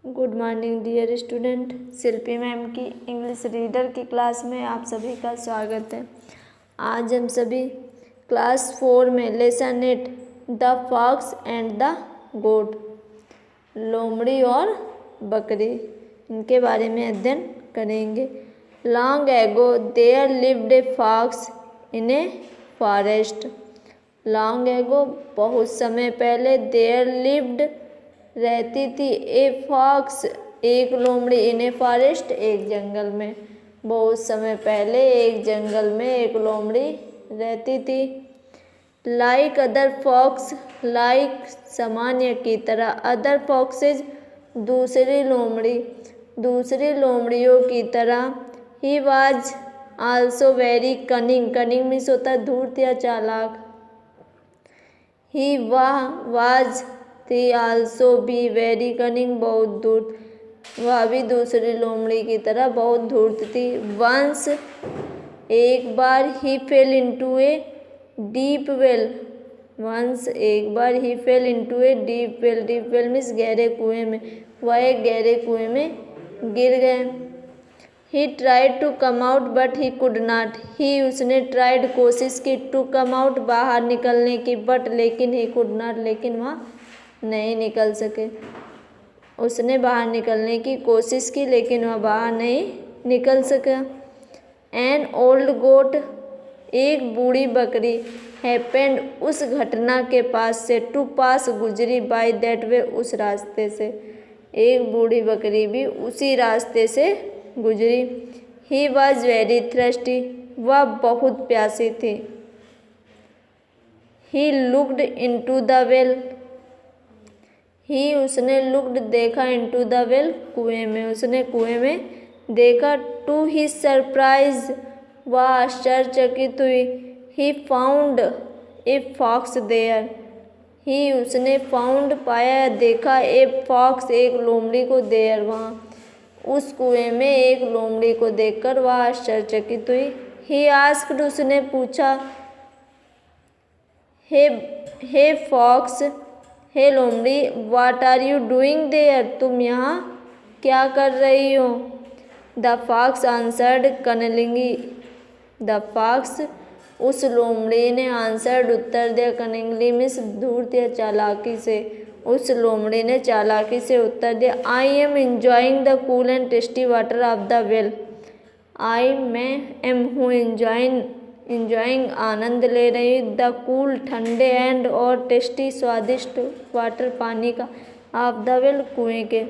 Good morning dear student. Shilpi ma'am की English reader की class में आप सभी का स्वागत है। आज हम सभी क्लास 4 में lesson 8 the fox and the goat, लोमड़ी और बकरी, इनके बारे में अध्ययन करेंगे। Long ago there lived a fox in a forest. Long ago बहुत समय पहले, देयर लिव्ड रहती थी, ए फॉक्स एक लोमड़ी, इन ए फॉरेस्ट एक जंगल में। बहुत समय पहले एक जंगल में एक लोमड़ी रहती थी। लाइक अदर फॉक्स, लाइक सामान्य की तरह, अदर फॉक्सेज दूसरी लोमड़ियों की तरह। He was also very cunning, cunning means होता है धूर्त या चालाक। ही वाज थी आल्सो भी वेरी कनिंग, बहुत धूर्त, वह भी दूसरी लोमड़ी की तरह बहुत धूर्त थी। वंस एक बार, he fell into a deep well, once एक बार, he fell into a deep well, deep well means गहरे कुएं में, वह एक गहरे कुएं में गिर गए। He tried to come out but he could not, he उसने ट्राइड कोशिश की, टू कम आउट बाहर निकलने की, बट लेकिन, ही कुड नॉट लेकिन वह नहीं निकल सके। उसने बाहर निकलने की कोशिश की लेकिन वह बाहर नहीं निकल सका। एन ओल्ड गोट, एक बूढ़ी बकरी, हैपेंड उस घटना के पास से, टू पास गुजरी, बाय दैट वे उस रास्ते से, एक बूढ़ी बकरी भी उसी रास्ते से गुजरी। ही वॉज वेरी थ्रस्टी, वह बहुत प्यासी थी। He looked into the well, he उसने लुक्ड देखा, इनटू द वेल कुएं में, उसने कुएं में देखा। टू ही सरप्राइज, वह आश्चर्यचकित हुई। He found a fox there, he उसने फाउंड पाया, देखा, ए फॉक्स एक लोमड़ी को, देयर वहाँ, उस कुएं में एक लोमड़ी को देखकर वह आश्चर्यचकित हुई। ही आस्क्ड, उसने पूछा, हे फॉक्स, हे लोमड़ी, what are you doing there, तुम यहाँ क्या कर रही हो। The fox answered cunningly, the fox उस लोमड़ी ने आंसर्ड उत्तर दिया, कनिंगली मीन्स धूर्त या चालाकी से, उस लोमड़ी ने चालाकी से उत्तर दिया। I am enjoying the cool and tasty water of the well, I मैं एम हूँ, इंजॉइंग आनंद ले रही, द कूल ठंडे, एंड और टेस्टी स्वादिष्ट, वाटर पानी का, ऑफ द वेल कुएं के,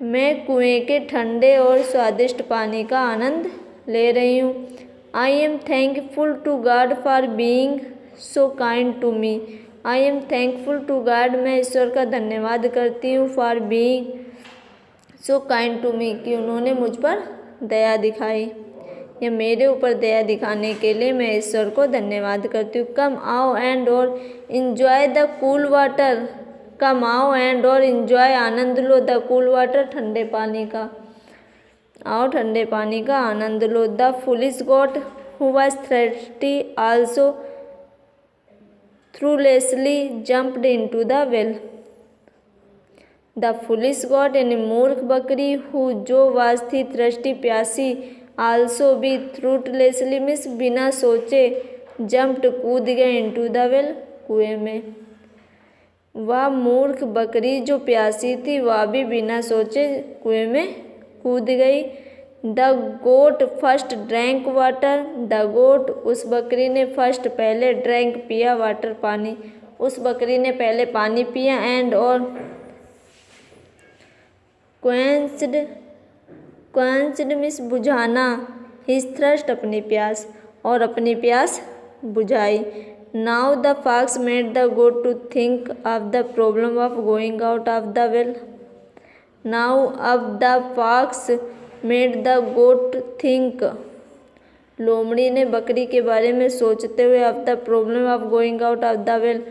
मैं कुएं के ठंडे और स्वादिष्ट पानी का आनंद ले रही हूँ। I am thankful to God for being so kind to me, I am thankful to God, मैं ईश्वर का धन्यवाद करती हूँ, for being so kind to me, कि उन्होंने मुझ पर दया दिखाई, या मेरे ऊपर दया दिखाने के लिए मैं ईश्वर को धन्यवाद करती हूँ। कम आओ एंड और enjoy the cool water, come आओ एंड और इंजॉय आनंद लो, द कूल वाटर ठंडे पानी का, आओ ठंडे पानी का आनंद लो। The foolish goat who was thirsty also thoughtlessly jumped into the well, the foolish goat यानी मूर्ख बकरी, हु जो वाज थी, थ्रस्टी प्यासी, आल्सो भी, थ्रूटलेसली मीन्स बिना सोचे, जंप्ड कूद गए, इनटू द वेल कुएं में, वह मूर्ख बकरी जो प्यासी थी वह भी बिना सोचे कुएं में कूद गई। The goat first drank water, the goat उस बकरी ने, फर्स्ट पहले, ड्रैंक पिया, वाटर पानी, उस बकरी ने पहले पानी पिया, एंड और क्वेंच्ड मीन्स बुझाना, हिज थ्रस्ट अपनी प्यास, और अपनी प्यास बुझाई। Now the fox made the goat to think of the problem of going out of the well, now अब the fox made the goat think, लोमड़ी ने बकरी के बारे में सोचते हुए, of the problem of going out of the well,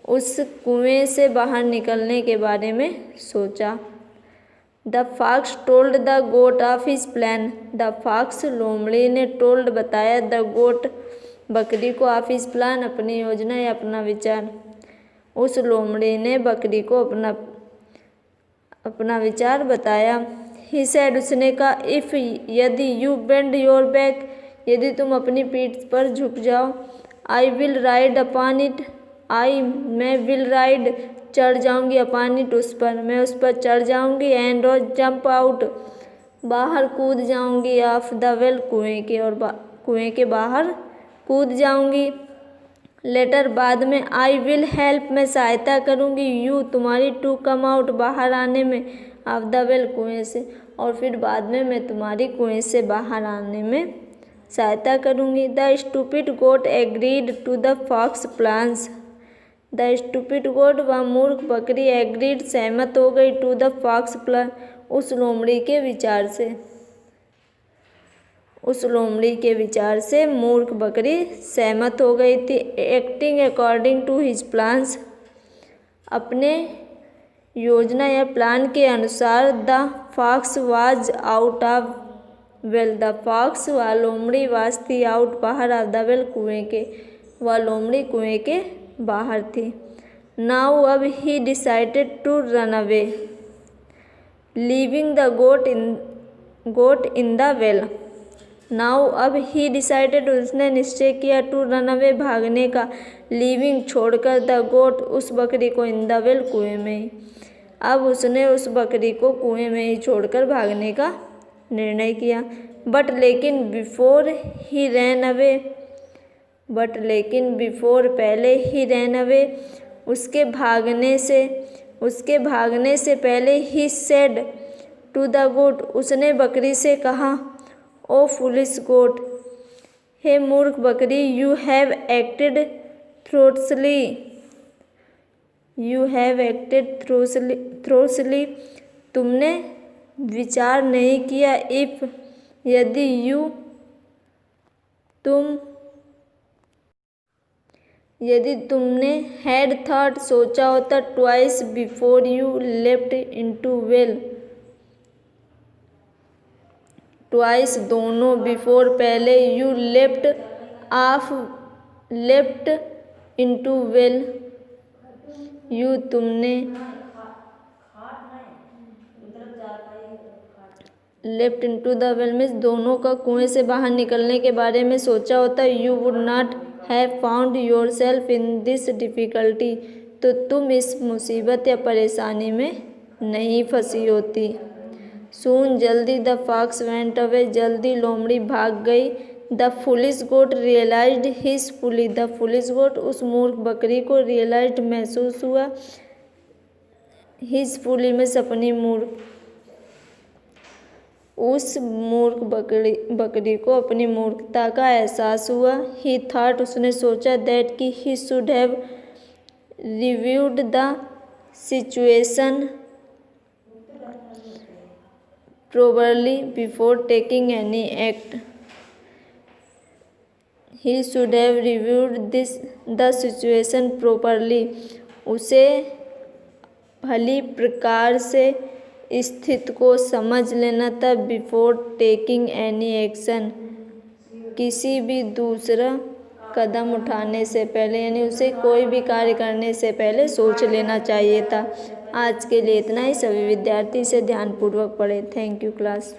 उस कुएं से बाहर निकलने के बारे में सोचा। The fox told the goat of his plan, the fox लोमड़ी ने टोल्ड बताया, द गोट बकरी को, ऑफ हिज प्लान अपनी योजना या अपना विचार, उस लोमड़ी ने बकरी को अपना विचार बताया। ही सेड, उसने कहा, इफ़, यदि, यू बेंड योर बैक, यदि तुम अपनी पीठ पर झुक जाओ, I will ride upon it, I, मैं, विल राइड, चढ़ जाऊंगी, अपॉन इट, उस पर, मैं उस पर चढ़ जाऊंगी, एंड और जंप आउट, बाहर कूद जाऊंगी, ऑफ द वेल, कुएं के, और कुएं के बाहर कूद जाऊंगी। लेटर, बाद में, आई विल हेल्प, मैं सहायता करूंगी, यू, तुम्हारी, टू कम आउट, बाहर आने में, ऑफ द वेल, कुएं से, और फिर बाद में मैं तुम्हारी कुएं से बाहर आने में सहायता करूंगी। The stupid goat agreed to the fox plans, the stupid goat, वह मूर्ख बकरी, एग्रीड, सहमत हो गई, टू द फॉक्स प्लान, उस लोमड़ी के विचार से, उस लोमड़ी के विचार से मूर्ख बकरी सहमत हो गई थी। Acting according to his plans, अपने योजना या प्लान के अनुसार, the fox was out of well, the fox, वह लोमड़ी, वाज थी, आउट, बाहर, ऑफ द वेल, कुएं के, वह लोमड़ी कुएं के बाहर थी। नाउ, अब, he decided to run away, leaving the goat in the well. Now, अब, ही डिसाइडेड, उसने निश्चय किया, टू रन अवे, भागने का, लीविंग, छोड़कर, द गोट, उस बकरी को, इन द वेल, कुएं में ही। अब उसने उस बकरी को कुएं में ही छोड़कर भागने का निर्णय किया। बट, लेकिन, before he ran away, but, लेकिन, बिफोर, पहले, ही रैन अवे, उसके भागने से पहले, ही सेड टू द गोट, उसने बकरी से कहा, ओ फुलिश गोट, हे मूर्ख बकरी, you have acted thoughtlessly, you have acted thoughtlessly, तुमने विचार नहीं किया, इफ, यदि, यदि तुमने, हैड थॉट, सोचा होता, twice, before you left into well, twice, दोनों, बिफोर, पहले, you left into well, you, तुमने, left into the well means दोनों का कुएं से बाहर निकलने के बारे में सोचा होता, you would not have found your self in this difficulty, तो तुम इस मुसीबत या परेशानी में नहीं फंसी होती। सून, जल्दी, द फॉक्स वेंट अवे, जल्दी लोमड़ी भाग गई। The foolish goat realised his folly, the foolish goat, उस मूर्ख बकरी को, रियलाइज्ड, महसूस हुआ, हिज फुली में अपनी मूर्ख, उस मूर्ख बकरी को अपनी मूर्खता का एहसास हुआ। ही थॉट, उसने सोचा, दैट कि he should have reviewed the situation properly before taking any act, he should have reviewed the situation properly, उसे भली प्रकार से स्थिति को समझ लेना था, बिफोर टेकिंग एनी एक्शन, किसी भी दूसरा कदम उठाने से पहले, यानी उसे कोई भी कार्य करने से पहले सोच लेना चाहिए था। आज के लिए इतना ही। सभी विद्यार्थी इसे ध्यानपूर्वक पढ़ें। Thank you class.